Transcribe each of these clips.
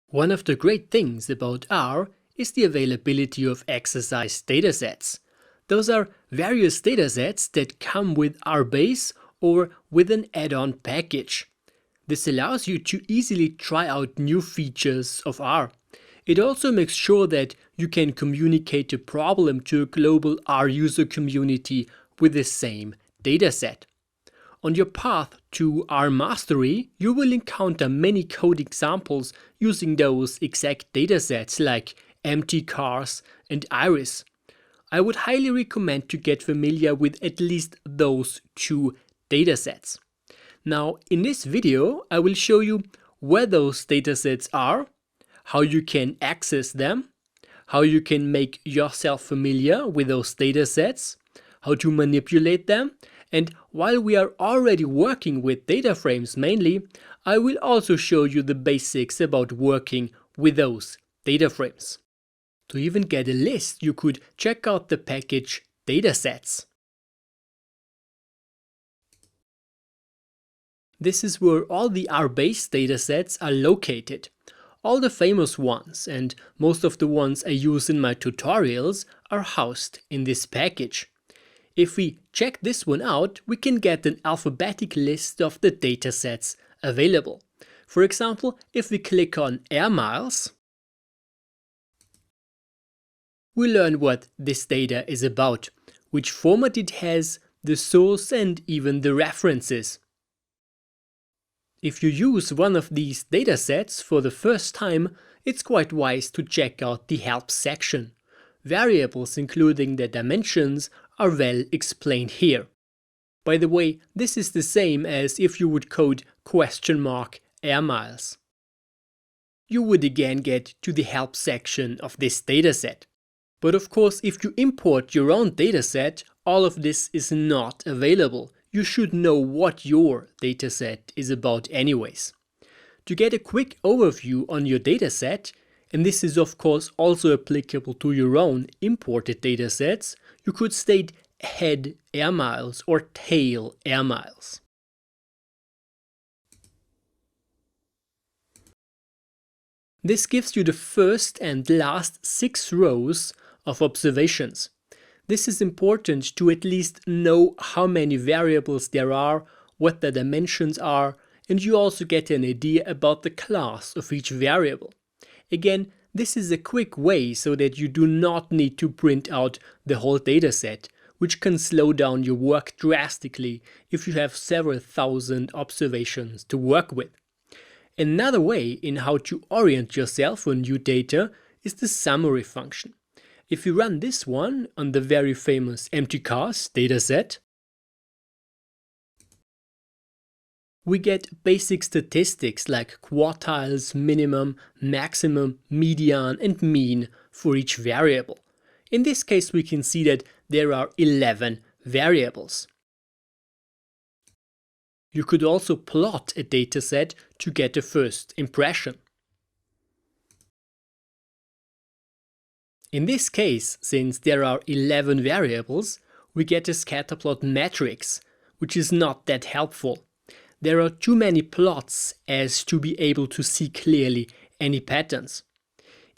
One of the great things about R is the availability of exercise datasets. Those are various datasets that come with RBase or with an add-on package. This allows you to easily try out new features of R. It also makes sure that you can communicate a problem to a global R user community with the same dataset. On your path to R mastery, you will encounter many code examples using those exact datasets like empty cars and iris. I would highly recommend to get familiar with at least those two datasets. Now, in this video, I will show you where those datasets are, how you can access them, how you can make yourself familiar with those datasets, how to manipulate them, and while we are already working with data frames mainly, I will also show you the basics about working with those data frames. To even get a list, you could check out the package Datasets. This is where all the R-based datasets are located. All the famous ones and most of the ones I use in my tutorials are housed in this package. If we check this one out, we can get an alphabetic list of the datasets available. For example, if we click on air miles, we learn what this data is about, which format it has, the source and even the references. If you use one of these datasets for the first time, it's quite wise to check out the help section. Variables including the dimensions are well explained here. By the way, this is the same as if you would code $air miles. You would again get to the help section of this dataset. But of course, if you import your own dataset, all of this is not available. You should know what your dataset is about anyways. To get a quick overview on your dataset, and this is of course also applicable to your own imported datasets, you could state head air miles or tail air miles. This gives you the first and last 6 rows of observations. This is important to at least know how many variables there are, what the dimensions are, and you also get an idea about the class of each variable. Again, this is a quick way so that you do not need to print out the whole dataset, which can slow down your work drastically if you have several thousand observations to work with. Another way in how to orient yourself on new data is the summary function. If you run this one on the very famous empty cars dataset, we get basic statistics like quartiles, minimum, maximum, median and mean for each variable. In this case we can see that there are 11 variables. You could also plot a dataset to get a first impression. In this case, since there are 11 variables, we get a scatterplot matrix, which is not that helpful. There are too many plots as to be able to see clearly any patterns.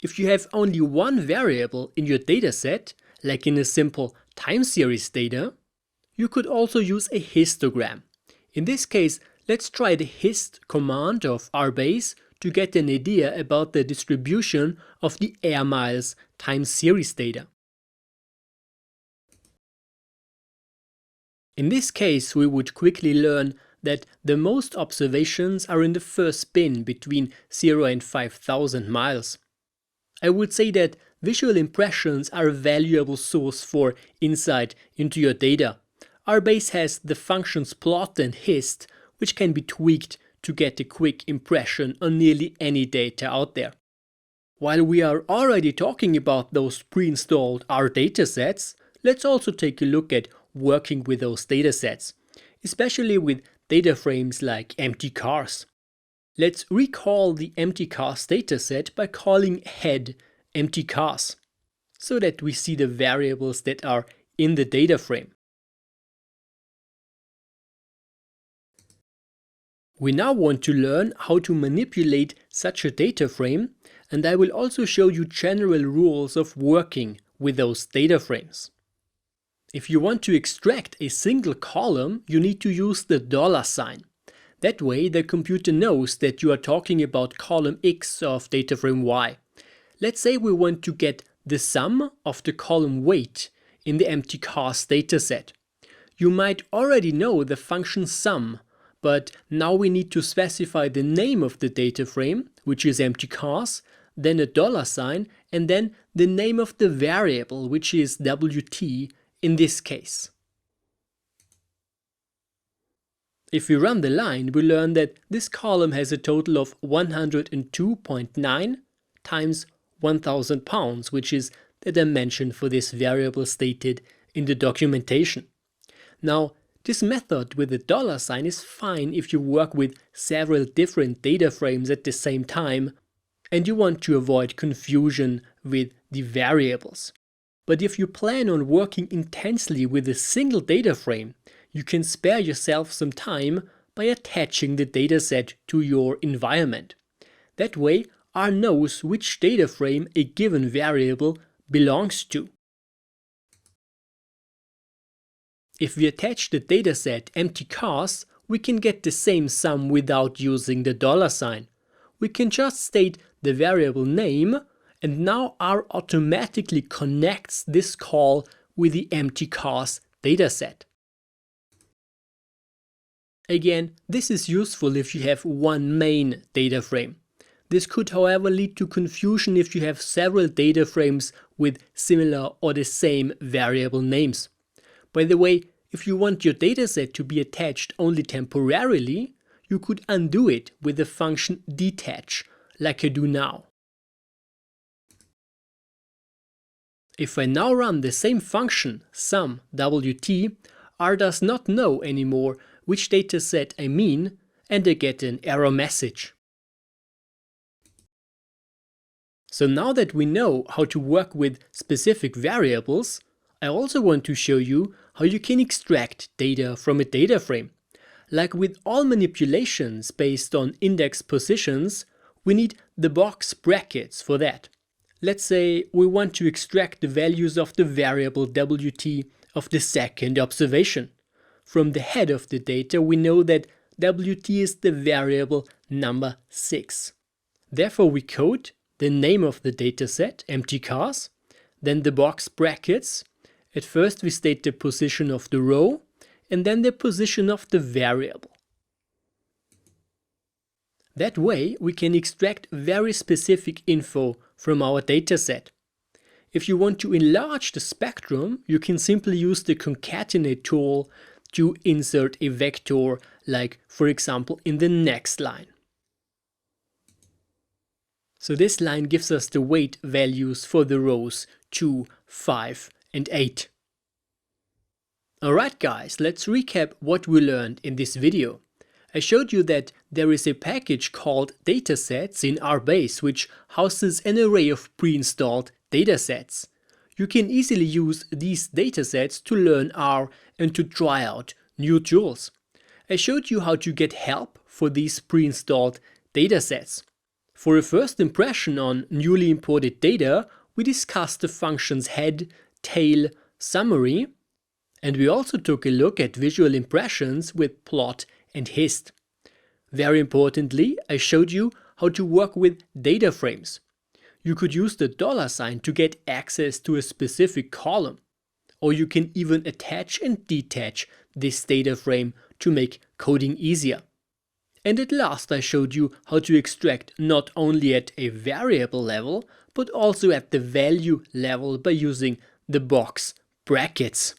If you have only one variable in your dataset, like in a simple time series data, you could also use a histogram. In this case, let's try the hist command of RBase to get an idea about the distribution of the air miles time series data. In this case, we would quickly learn that the most observations are in the first bin between 0 and 5,000 miles. I would say that visual impressions are a valuable source for insight into your data. RBase has the functions plot and hist, which can be tweaked to get a quick impression on nearly any data out there. While we are already talking about those pre-installed R datasets, let's also take a look at working with those datasets, especially with data frames like empty cars. Let's recall the empty cars dataset by calling head empty cars, so that we see the variables that are in the data frame. We now want to learn how to manipulate such a data frame, and I will also show you general rules of working with those data frames. If you want to extract a single column, you need to use the $sign. That way the computer knows that you are talking about column X of data frame Y. Let's say we want to get the sum of the column weight in the empty cars dataset. You might already know the function sum, but now we need to specify the name of the data frame, which is empty cars, then a $sign, and then the name of the variable, which is WT in this case. If we run the line, we learn that this column has a total of 102.9 times 1000 pounds, which is the dimension for this variable stated in the documentation. Now, this method with the $sign is fine if you work with several different data frames at the same time and you want to avoid confusion with the variables. But if you plan on working intensely with a single data frame, you can spare yourself some time by attaching the dataset to your environment. That way, R knows which data frame a given variable belongs to. If we attach the dataset empty cars, we can get the same sum without using the $sign. We can just state the variable name, and now R automatically connects this call with the empty cars dataset. Again, this is useful if you have one main data frame. This could, however, lead to confusion if you have several data frames with similar or the same variable names. By the way, if you want your dataset to be attached only temporarily, you could undo it with the function detach, like I do now. If I now run the same function, sum WT, R does not know anymore which dataset I mean, and I get an error message. So now that we know how to work with specific variables, I also want to show you how you can extract data from a data frame. Like with all manipulations based on index positions, we need the box brackets for that. Let's say we want to extract the values of the variable WT of the second observation. From the head of the data, we know that WT is the variable number 6. Therefore, we code the name of the dataset, empty cars, then the box brackets. At first we state the position of the row and then the position of the variable. That way we can extract very specific info from our dataset. If you want to enlarge the spectrum, you can simply use the concatenate tool to insert a vector, like for example in the next line. So this line gives us the weight values for the rows 2, 5 and 8. Alright guys, let's recap what we learned in this video. I showed you that there is a package called Datasets in RBase which houses an array of pre-installed datasets. You can easily use these datasets to learn R and to try out new tools. I showed you how to get help for these pre-installed datasets. For a first impression on newly imported data, we discussed the functions head, tail, summary, and we also took a look at visual impressions with plot and hist. Very importantly, I showed you how to work with data frames. You could use the $sign to get access to a specific column, or you can even attach and detach this data frame to make coding easier. And at last I showed you how to extract not only at a variable level, but also at the value level by using the box brackets.